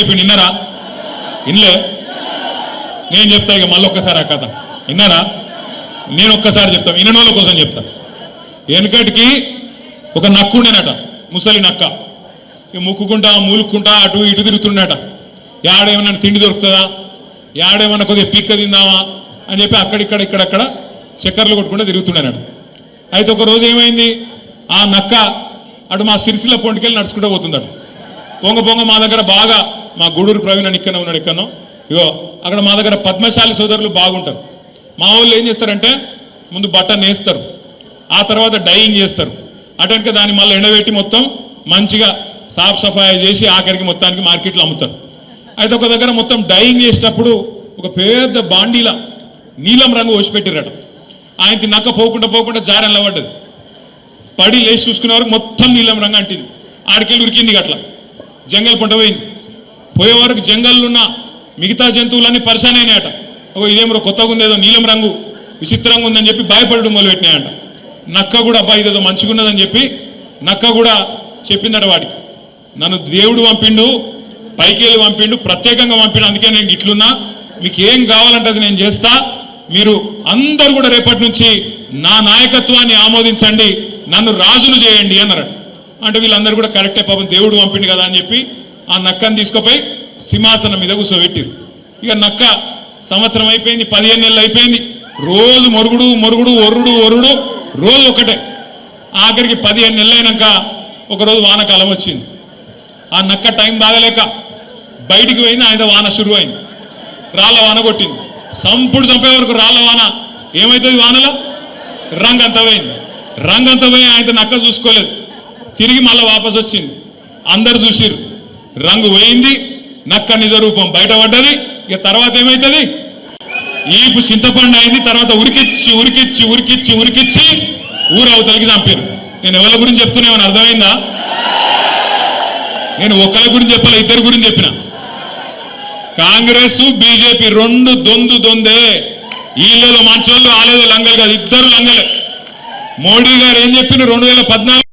చెప్పిండు, విన్నారా? ఇన్లే నేను చెప్తా ఇక మళ్ళొక్కసారి ఆ కథ విన్నారా? నేను ఒక్కసారి చెప్తాను, విననోళ్ళ కోసం చెప్తా. వెనకటికి ఒక నక్కు ఉండేనట, ముసలి నక్క. ఇక ముక్కుకుంటా మూలుక్కుంటా అటు ఇటు తిరుగుతుండేట. యాడేమన్నా తిండి దొరుకుతుందా, యాడేమన్నా కొద్దిగా పీక్క తిందామా అని చెప్పి ఇక్కడక్కడ చక్కర్లు కొట్టుకుంటూ తిరుగుతుండేనట. అయితే ఒక రోజు ఏమైంది, ఆ నక్క అటు మా సిరిసిల్ల పొంటికెళ్ళి నడుచుకుంటూ పోతుందట. పొంగ మా దగ్గర బాగా మా గూడూరు ప్రవీణ్ అని ఇక్కడ ఉన్నాడు, ఎక్కడో ఇగో అక్కడ మా దగ్గర పద్మశాలి సోదరులు బాగుంటారు. మా వాళ్ళు ఏం చేస్తారంటే ముందు బట్టను వేస్తారు, ఆ తర్వాత డైయింగ్ చేస్తారు. అటెనక దాన్ని మళ్ళీ ఎండబెట్టి మొత్తం మంచిగా సాఫ్ సఫాయి చేసి ఆఖరికి మొత్తానికి మార్కెట్లో అమ్ముతారు. అయితే ఒక దగ్గర మొత్తం డైయింగ్ చేసేటప్పుడు ఒక పెద్ద బాండీలా నీలం రంగు ఓసిపెట్టిరట. ఆయనకి నక్క పోకుండా జారెన్ల పడ్డది. పడి లేచి చూసుకునే వరకు మొత్తం నీలం రంగు అంటింది. ఆడికెళ్ళి ఉరికింది, అట్లా జంగల్ పంట పోయింది. పోయే వరకు జంగల్లో ఉన్న మిగతా జంతువులన్నీ పరిశాన్ అయినాయట. ఇదేమో కొత్తగా ఉంది, ఏదో నీలం రంగు విచిత్రంగా ఉందని చెప్పి భయపడడం మొదలుపెట్టినాయంట. నక్క కూడా అబ్బాయి ఇదేదో మంచిగా ఉన్నదని చెప్పి నక్క కూడా చెప్పిందట వాడికి, నన్ను దేవుడు పంపిండు, పైకెళ్ళి పంపిండు, ప్రత్యేకంగా పంపిండు, అందుకే నేను ఇట్లున్నా, మీకు ఏం కావాలంటే అది నేను చేస్తా, మీరు అందరూ కూడా రేపటి నుంచి నా నాయకత్వాన్ని ఆమోదించండి, నన్ను రాజులు చేయండి అన్నారట. అంటే వీళ్ళందరూ కూడా కరెక్టే, పాపం దేవుడు పంపిండు కదా అని చెప్పి ఆ నక్కను తీసుకుపోయి సింహాసనం మీద కూర్చోబెట్టిరు. ఇక నక్క సంవత్సరం అయిపోయింది, 15 నెలలు అయిపోయింది, రోజు మొరుగుడు ఒరుడు రోజు ఒకటే. ఆఖరికి 15 నెలలు అయినాక ఒకరోజు వానకాలం వచ్చింది. ఆ నక్క టైం బాగలేక బయటికి పోయింది, ఆయన వాన షురు అయింది, రాళ్ళ వాన కొట్టింది. సంపుడు చంపే వరకు రాళ్ళ వాన ఏమవుతుంది, వానలో రంగంతా పోయి ఆయన నక్క చూసుకోలేదు, తిరిగి మళ్ళీ వాపసు వచ్చింది. అందరు చూసిరు, రంగు పోయింది, నక్క నిజ రూపం బయటపడ్డది. ఇక తర్వాత ఏమవుతుంది, ఈపు చింతపండు అయింది. తర్వాత ఉరికిచ్చి ఊరు అవతలకి చంపారు. నేను ఎవరి గురించి చెప్తున్నా ఏమని అర్థమైందా? నేను ఒకరి గురించి చెప్పాలి, ఇద్దరి గురించి చెప్పిన. కాంగ్రెస్ బీజేపీ రెండు దొందే. వీళ్ళేదో మంచోళ్ళు, వాళ్ళేదో లంగలు కాదు, ఇద్దరు లంగలే. మోడీ గారు ఏం చెప్పిండ్రు 2014